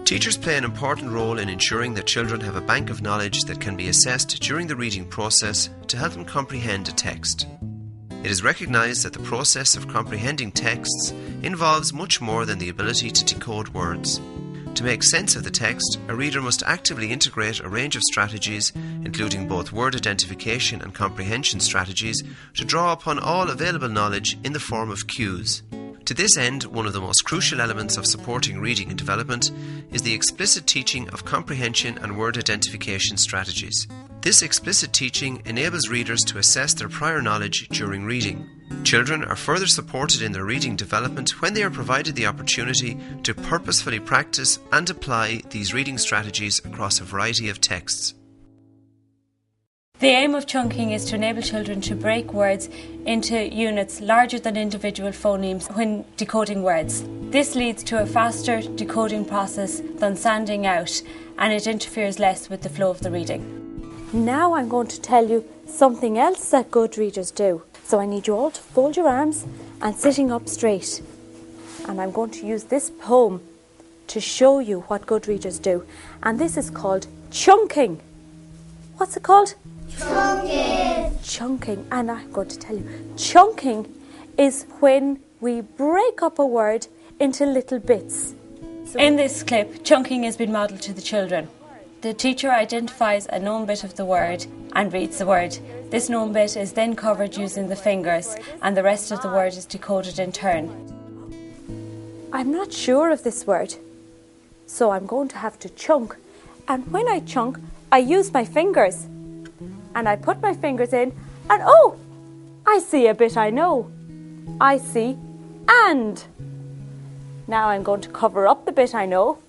Teachers play an important role in ensuring that children have a bank of knowledge that can be assessed during the reading process to help them comprehend a text. It is recognised that the process of comprehending texts involves much more than the ability to decode words. To make sense of the text, a reader must actively integrate a range of strategies, including both word identification and comprehension strategies, to draw upon all available knowledge in the form of cues. To this end, one of the most crucial elements of supporting reading and development is the explicit teaching of comprehension and word identification strategies. This explicit teaching enables readers to assess their prior knowledge during reading. Children are further supported in their reading development when they are provided the opportunity to purposefully practice and apply these reading strategies across a variety of texts. The aim of chunking is to enable children to break words into units larger than individual phonemes when decoding words. This leads to a faster decoding process than sanding out, and it interferes less with the flow of the reading. Now I'm going to tell you something else that good readers do. So I need you all to fold your arms and sitting up straight. And I'm going to use this poem to show you what good readers do. And this is called chunking. What's it called? Chunking. Chunking. And I'm going to tell you, chunking is when we break up a word into little bits. In this clip, chunking has been modelled to the children. The teacher identifies a known bit of the word and reads the word. This known bit is then covered using the fingers, and the rest of the word is decoded in turn. I'm not sure of this word, so I'm going to have to chunk. And when I chunk, I use my fingers. And I put my fingers in, and oh, I see a bit I know. I see and. Now I'm going to cover up the bit I know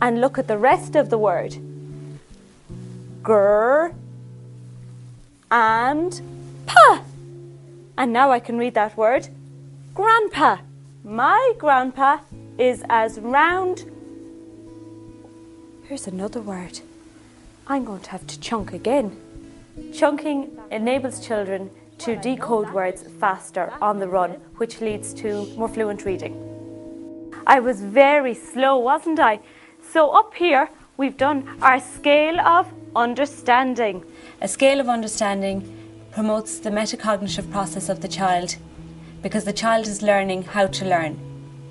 and look at the rest of the word. Grr and pa. And now I can read that word. Grandpa. My grandpa is as round. Here's another word. I'm going to have to chunk again. Chunking enables children to decode words faster on the run, which leads to more fluent reading. I was very slow, wasn't I? So up here we've done our scale of understanding. A scale of understanding promotes the metacognitive process of the child because the child is learning how to learn.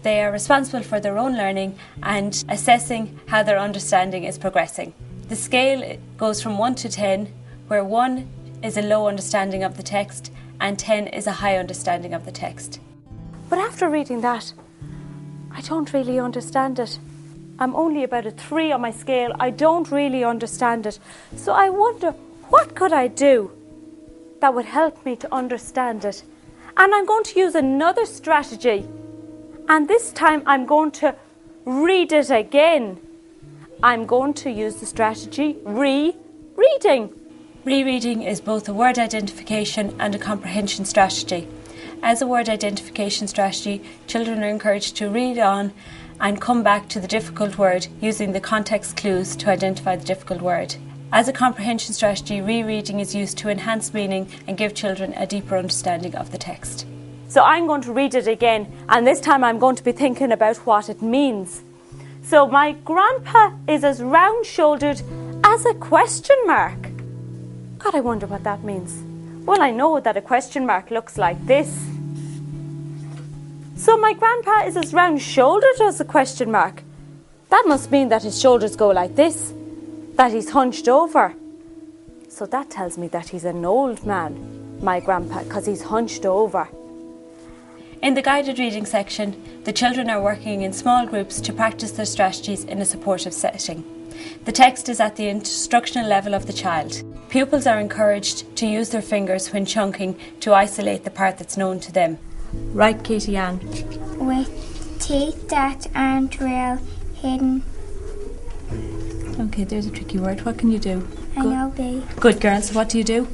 They are responsible for their own learning and assessing how their understanding is progressing. The scale goes from 1 to 10, where 1 is a low understanding of the text and 10 is a high understanding of the text. But after reading that, I don't really understand it. I'm only about a 3 on my scale. I don't really understand it. So I wonder, what could I do that would help me to understand it? And I'm going to use another strategy. And this time I'm going to read it again. I'm going to use the strategy ReReading. ReReading is both a word identification and a comprehension strategy. As a word identification strategy, children are encouraged to read on and come back to the difficult word using the context clues to identify the difficult word. As a comprehension strategy, ReReading is used to enhance meaning and give children a deeper understanding of the text. So I'm going to read it again, and this time I'm going to be thinking about what it means. So my grandpa is as round-shouldered as a question mark. God, I wonder what that means. Well, I know that a question mark looks like this. So my grandpa is as round-shouldered as a question mark. That must mean that his shoulders go like this, that he's hunched over. So that tells me that he's an old man, my grandpa, because he's hunched over. In the guided reading section, the children are working in small groups to practice their strategies in a supportive setting. The text is at the instructional level of the child. Pupils are encouraged to use their fingers when chunking to isolate the part that's known to them. Right, Katie Ann. With teeth that aren't real, hidden. Okay, there's a tricky word. What can you do? I know B. Good girls. What do you do?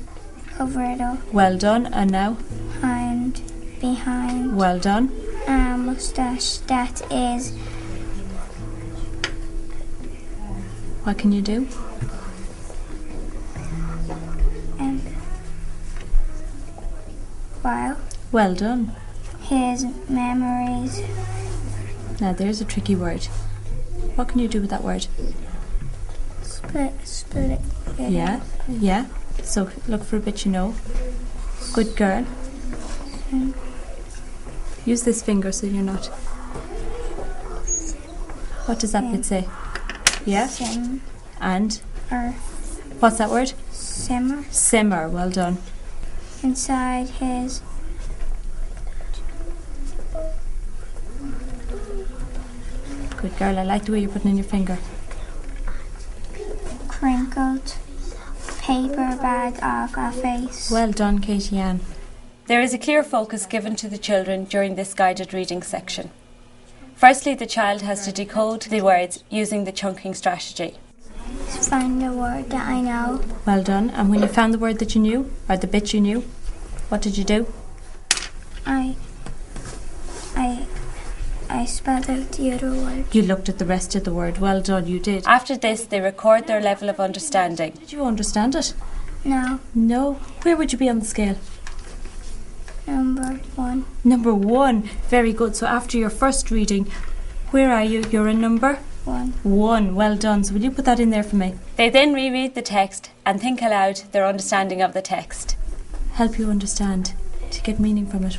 Cover it up. Well done. And now? And behind. Well done. Moustache. That is. What can you do? While. Well done. His memories. Now there's a tricky word. What can you do with that word? Split it. Yeah, yeah. So look for a bit you know. Good girl. Use this finger so you're not. What does that bit say? Yeah. Sim. And? Or What's that word? simmer. Simmer, well done. Inside his Good girl, I like the way you're putting in your finger. crinkled paper bag off our face. Well done, Katie Ann. There is a clear focus given to the children during this guided reading section. Firstly, the child has to decode the words using the chunking strategy. Find the word that I know. Well done. And when you found the word that you knew, or the bit you knew, what did you do? I spelled out the other word. You looked at the rest of the word. Well done, you did. After this, they record their level of understanding. Did you understand it? No. No. Where would you be on the scale? Number 1. Number 1. Very good. So after your first reading, where are you? You're a number? 1. 1. Well done. So will you put that in there for me? They then reread the text and think aloud their understanding of the text. Help you understand, to get meaning from it.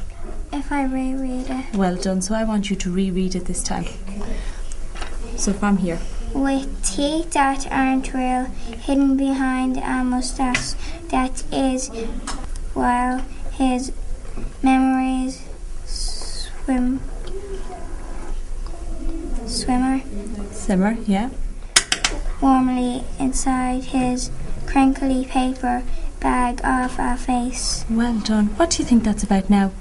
If I reread it. Well done. So I want you to reread it this time. So from here. With teeth that aren't real, hidden behind a moustache that is, while his memories Simmer, yeah. warmly inside his crinkly paper bag of a face. Well done. What do you think that's about now?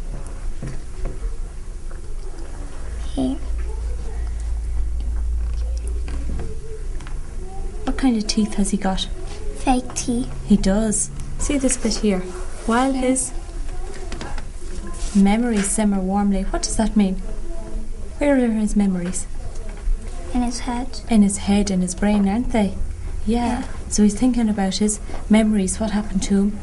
He What kind of teeth has he got? fake teeth. He does. See this bit here? While his memories simmer warmly. What does that mean? Where are his memories? In his head. In his head, in his brain, aren't they? Yeah. So he's thinking about his memories, what happened to him.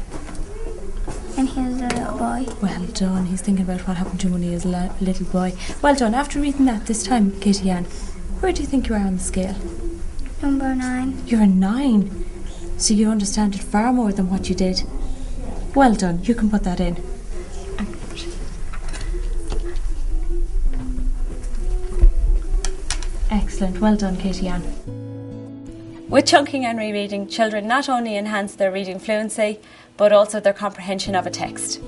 And he was a little boy. Well done. He's thinking about what happened to him when he was a little boy. Well done. After reading that this time, Katie Ann, where do you think you are on the scale? Number 9. You're a 9. So you understand it far more than what you did. Well done. You can put that in. Excellent. Well done, Katie Ann. With chunking and rereading, children not only enhance their reading fluency, but also their comprehension of a text.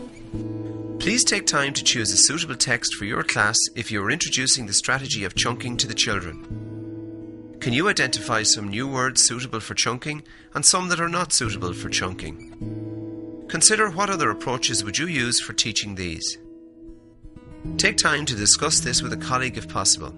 Please take time to choose a suitable text for your class if you are introducing the strategy of chunking to the children. Can you identify some new words suitable for chunking and some that are not suitable for chunking? Consider what other approaches would you use for teaching these. Take time to discuss this with a colleague if possible.